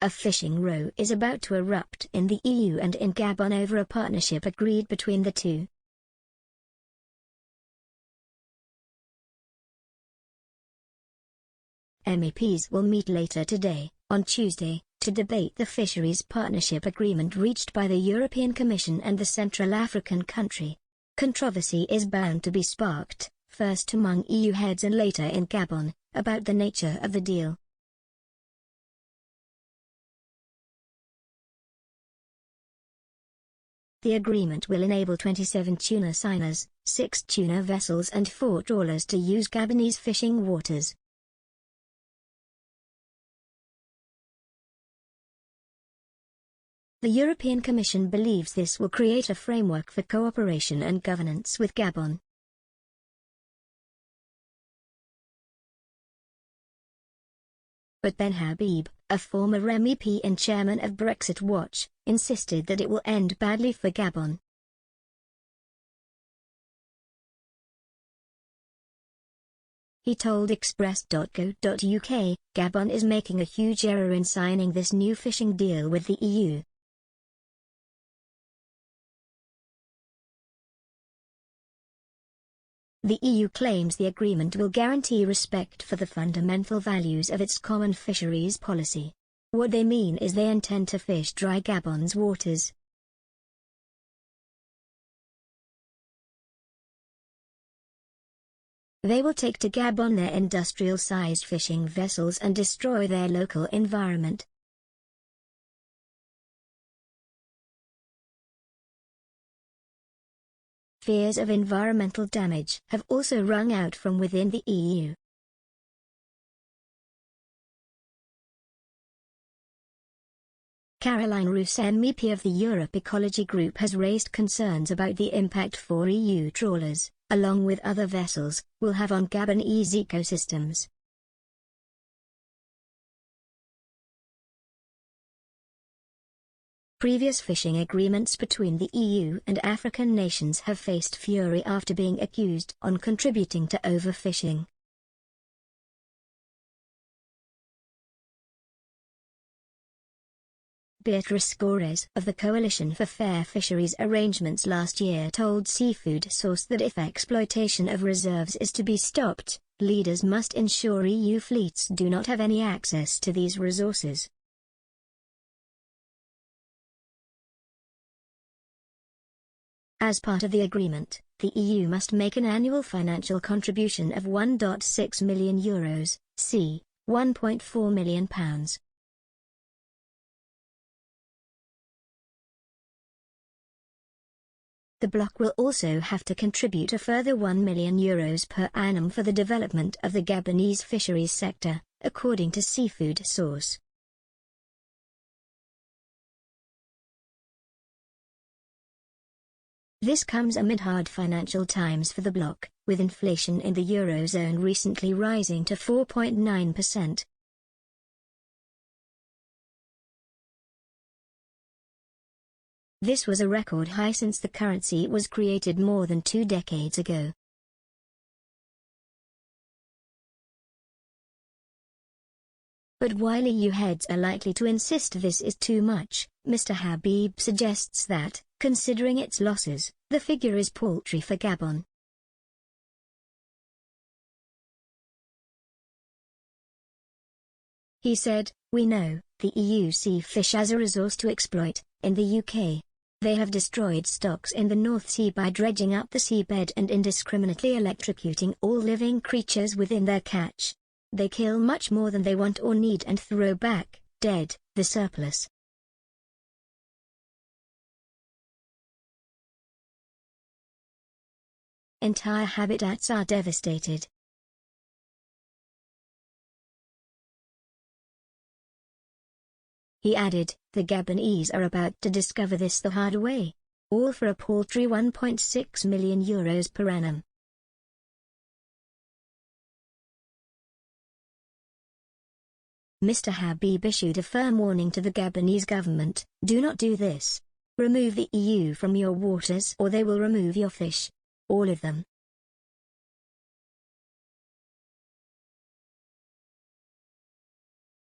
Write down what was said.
A fishing row is about to erupt in the EU and in Gabon over a partnership agreed between the two. MEPs will meet later today, on Tuesday, to debate the fisheries partnership agreement reached by the European Commission and the Central African country. Controversy is bound to be sparked, first among EU heads and later in Gabon, about the nature of the deal. The agreement will enable 27 tuna signers, 6 tuna vessels and 4 trawlers to use Gabonese fishing waters. The European Commission believes this will create a framework for cooperation and governance with Gabon. But Ben Habib, a former MEP and chairman of Brexit Watch, insisted that it will end badly for Gabon. He told Express.co.uk, Gabon is making a huge error in signing this new fishing deal with the EU. The EU claims the agreement will guarantee respect for the fundamental values of its common fisheries policy. What they mean is they intend to fish dry Gabon's waters. They will take to Gabon their industrial-sized fishing vessels and destroy their local environment. Fears of environmental damage have also rung out from within the EU. Caroline Roos, MEP of the Europe Ecology Group, has raised concerns about the impact 4 EU trawlers, along with other vessels, will have on Gabonese ecosystems. Previous fishing agreements between the EU and African nations have faced fury after being accused of contributing to overfishing. Beatrice Scores of the Coalition for Fair Fisheries Arrangements last year told Seafood Source that if exploitation of reserves is to be stopped, leaders must ensure EU fleets do not have any access to these resources. As part of the agreement, the EU must make an annual financial contribution of €1.6 million, c. £1.4 million. The bloc will also have to contribute a further €1 million per annum for the development of the Gabonese fisheries sector, according to Seafood Source. This comes amid hard financial times for the bloc, with inflation in the Eurozone recently rising to 4.9%. This was a record high since the currency was created more than 2 decades ago. But while EU heads are likely to insist this is too much, Mr. Habib suggests that, considering its losses, the figure is paltry for Gabon. He said, "We know, the EU see fish as a resource to exploit. In the UK, they have destroyed stocks in the North Sea by dredging up the seabed and indiscriminately electrocuting all living creatures within their catch. They kill much more than they want or need and throw back, dead, the surplus. Entire habitats are devastated." He added, "The Gabonese are about to discover this the hard way. All for a paltry €1.6 million per annum. Mr. Habib issued a firm warning to the Gabonese government, "Do not do this. Remove the EU from your waters or they will remove your fish. All of them."